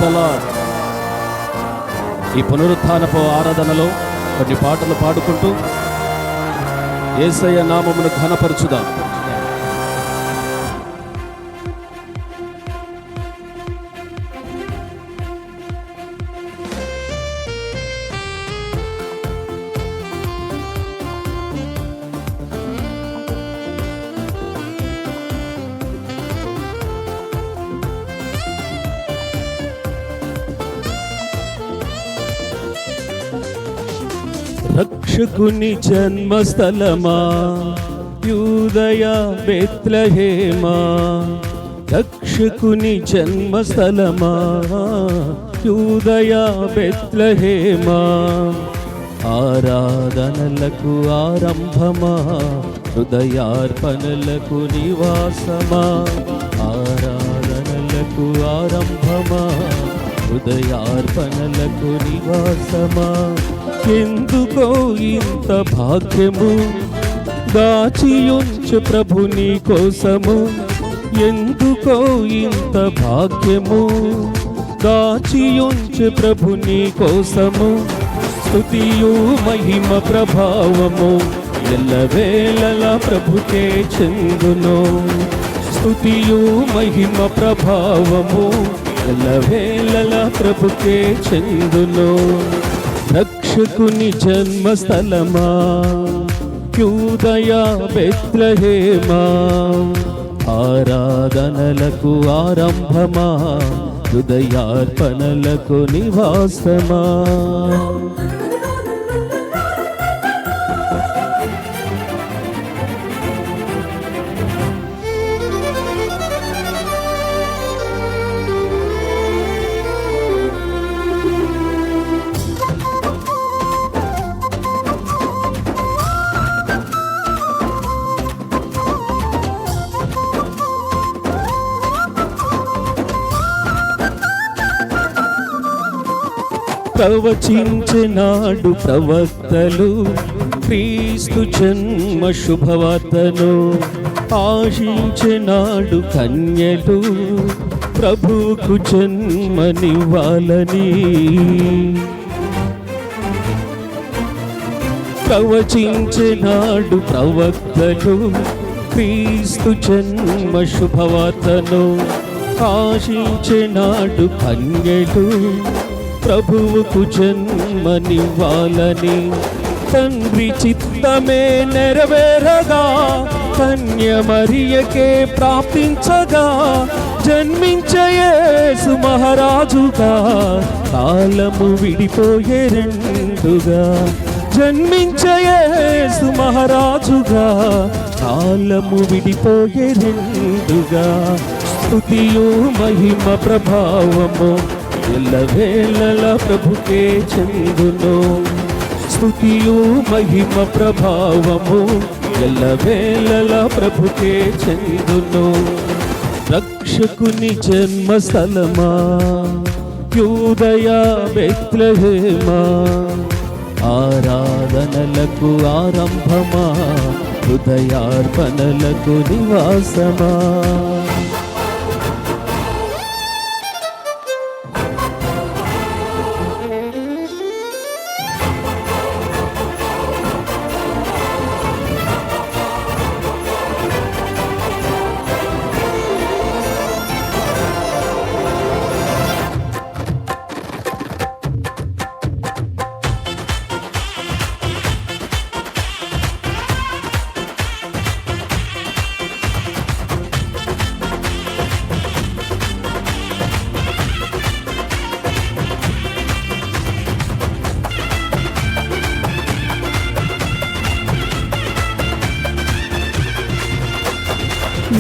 The lord. ఈ పునరుత్థానపు ఆరాధనలో కొన్ని పాటలు పాడుకుంటూ యేసయ్య నామమును ఘనపరచుదాం. రక్షకుని జన్మస్థలమా యూదయ బెత్లెహేమా, రక్షకుని జన్మస్థలమా యూదయ బెత్లెహేమా, ఆరాధనలకు ఆరంభమా హృదయార్పణలకు నివాసమా, ఆరాధనలకు ఆరంభమా హృదయార్పణలకు నివాసమా, ఎందుకో ఇంత భాగ్యము దాచియుంచు ప్రభుని కోసము, ఎందుకో ఇంత భాగ్యము దాచియుంచు ప్రభుని కోసము, స్తుతియు మహిమ ప్రభావము ఎల్లవేళలా ప్రభుకే చెందును, స్తుతియు మహిమ ప్రభావము ఎల్లవేళలా ప్రభుకే చెందును. రక్షకుని జన్మస్థలమా యూదయ బెత్లెహేమా, ఆరాధనలకు ఆరంభమా హృదయార్పణలకు నివాసమా. ప్రవచించినాడు ప్రవక్తలు క్రీస్తు జన్మ శుభవార్తను, ఆశించినాడు కన్యలు ప్రభువుకు జన్మనివ్వాలని, ప్రవచించినాడు ప్రవక్తలు క్రీస్తు జన్మ శుభవార్తను, ఆశించినాడు కన్యలు ప్రభువుకు జన్మనివ్వాలని, తండ్రి చిత్తమే నెరవేరగా కన్య మరియకే ప్రాప్తించగా, జన్మించే యేసు మహారాజుగా కాలము విడిపోయే రెండుగా, జన్మించే యేసు మహారాజుగా కాలము విడిపోయే రెండుగా, స్తుతియు మహిమ ప్రభావము ఎల్లవేళలా ప్రభుకే చెందును, స్తుతియు మహిమ ప్రభావము ఎల్లవేళలా ప్రభుకే చెందును. రక్షకుని జన్మస్థలమా యూదయ బెత్లెహేమా, ఆరాధనలకు ఆరంభమా హృదయార్పణలకు నివాసమా.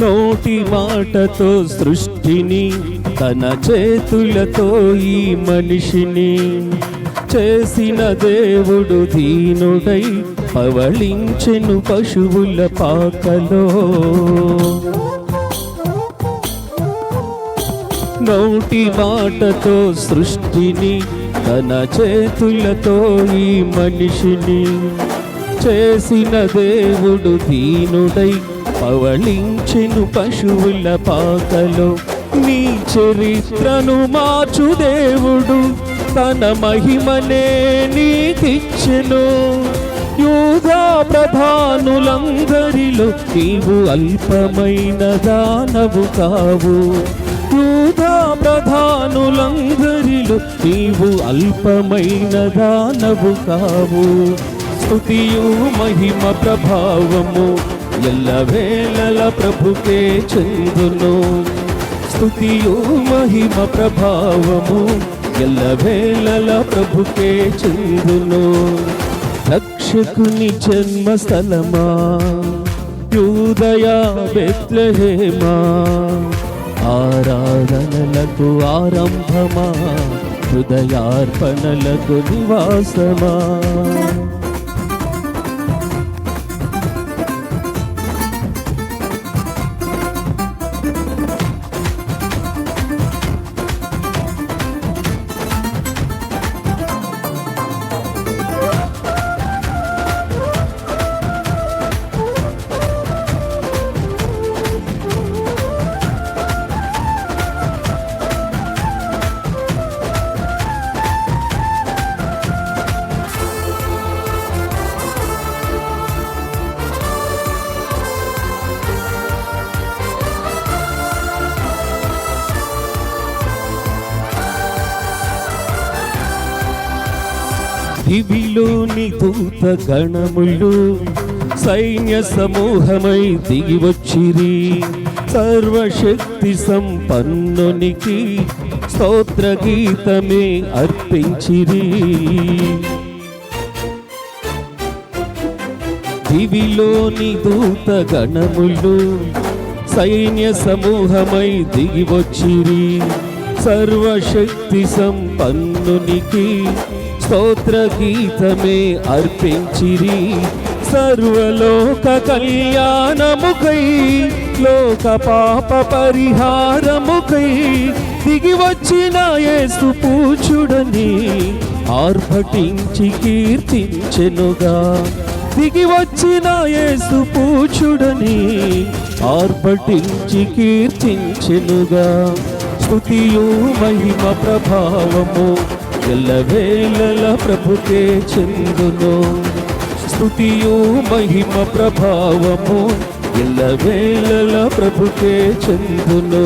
నోటి మాటతో సృష్టిని తన చేతులతో ఈ మనిషిని చేసిన దేవుడు దీనుడై పవళించెను పశువుల పాకలో. నోటి మాటతో సృష్టిని తన చేతులతో ఈ మనిషిని చేసిన దేవుడు దీనుడై పవళించెను పశువుల పాకలో. నీ చరిత్రను మార్చు దేవుడు తన మహిమనే నీకిచ్చెను. యూదా ప్రధానులందరిలో నీవు అల్పమైన దానవు కావు. యూదా ప్రధానులందరిలో నీవు అల్పమైన దానవు కావు. స్తుతియు మహిమ ప్రభావము ఎల్లవేళల ప్రభుకే చెందును. స్తుతియు మహిమ ప్రభావము ఎల్లవేళల ప్రభుకే చెందును. రక్షకుని జన్మస్థలమా యూదయా బెత్లెహేమా, ఆరాధనలకు ఆరంభమా హృదయార్పణలకు నివాసమా. దివిలోని దూత గణములు సైన్య సమూహమై దిగివచ్చిరి. సర్వశక్తి సంపన్నునికి స్తోత్ర గీతమే అర్పించిరి. దివిలోని దూత గణములు సైన్య సమూహమై దిగివచ్చిరి. సర్వశక్తి సంపన్నునికి స్తోత్ర గీతమే అర్పించిరి. సర్వలోక కళ్యాణముకై లోక పాప పరిహారముకై దిగివచ్చిన యేసు పూజుడని ఆర్భటించి కీర్తించెనుగా. దిగివచ్చిన యేసు పూజుడని ఆర్భటించి కీర్తించెనుగా. స్తుతియు మహిమ ప్రభావము ఎల్లవేళల ప్రభుకే చెందును. స్తుతియు మహిమ ప్రభావము ఎల్లవేళల ప్రభుకే చెందును.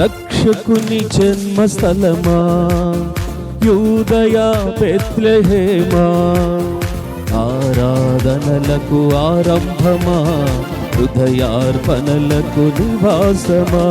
రక్షకుని జన్మస్థలమా యూదయా బెత్లెహేమా, ఆరాధనలకు ఆరంభమా హృదయార్పణలకు నివాసమా.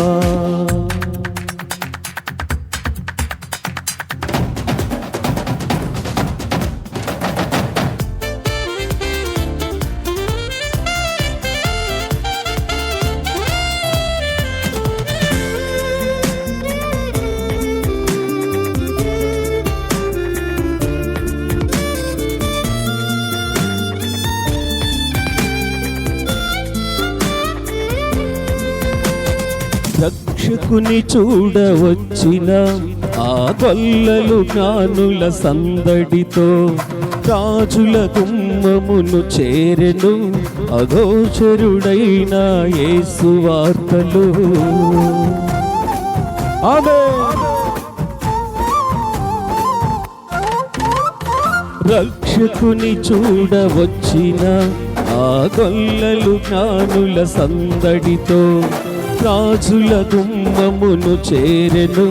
రక్షకుని చూడవచ్చిన ఆ గొల్లలు జ్ఞానుల సందడితో రాజుల గుమ్మమును చేరెను అగోచరుడైన యేసు వార్తలు. రక్షకుని చూడవచ్చిన ఆ గొల్లలు జ్ఞానుల సందడితో రాజుల గుమ్మమును చేరెను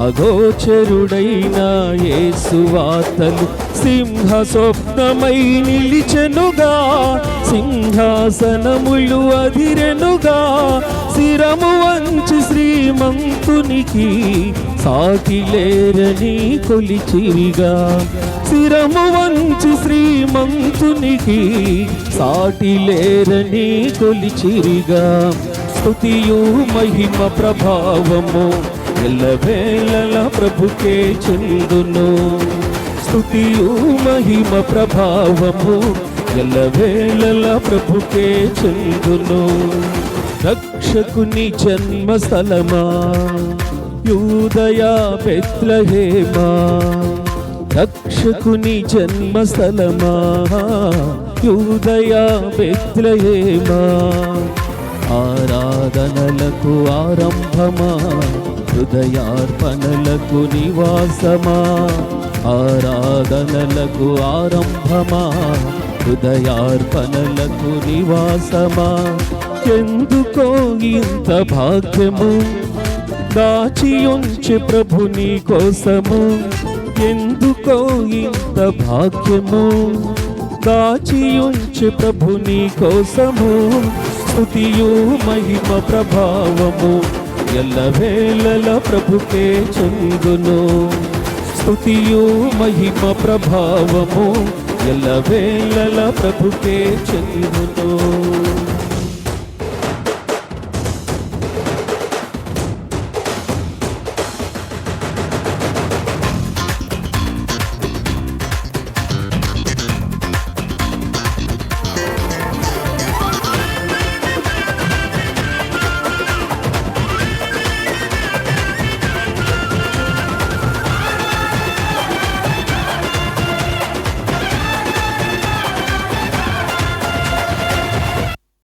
అగోచరుడైన యేసు వార్తలు. సింహ స్వప్నమై నిలిచెనుగా, సింహాసనములు అధిరెనుగా. శిరము వంచి శ్రీమంతునికి సాటి లేరని కొలిచిరిగా. శిరము వంచి శ్రీమంతునికి సాటి లేరని కొలిచిరిగా. స్తుతియు మహిమ ప్రభావము ఎల్లవేళల ప్రభుకే చెందును. స్తుతియు మహిమ ప్రభావము ఎల్లవేళల ప్రభుకే చెందును. రక్షకుని జన్మస్థలమా యూదయా బెత్లెహేమా, రక్షకుని జన్మస్థలమా యూదయా బెత్లెహేమా, ఆరాధనలకు ఆరంభమా, హృదయార్పణలకు నివాసమా. ఆరాధనలకు ఆరంభమా, హృదయార్పణలకు నివాసమా. ఎందుకో ఇంత భాగ్యము దాచి ఉంచి ప్రభు నీ కోసము. ఎందుకో ఇంత భాగ్యము దాచి ఉంచి ప్రభు నీ కోసము. స్తుతియు మహిమ ప్రభావము ఎల్లవేళల ప్రభుకే చెందును. స్తుతియు మహిమ ప్రభావము ఎల్లవేళల ప్రభుకే చెందును.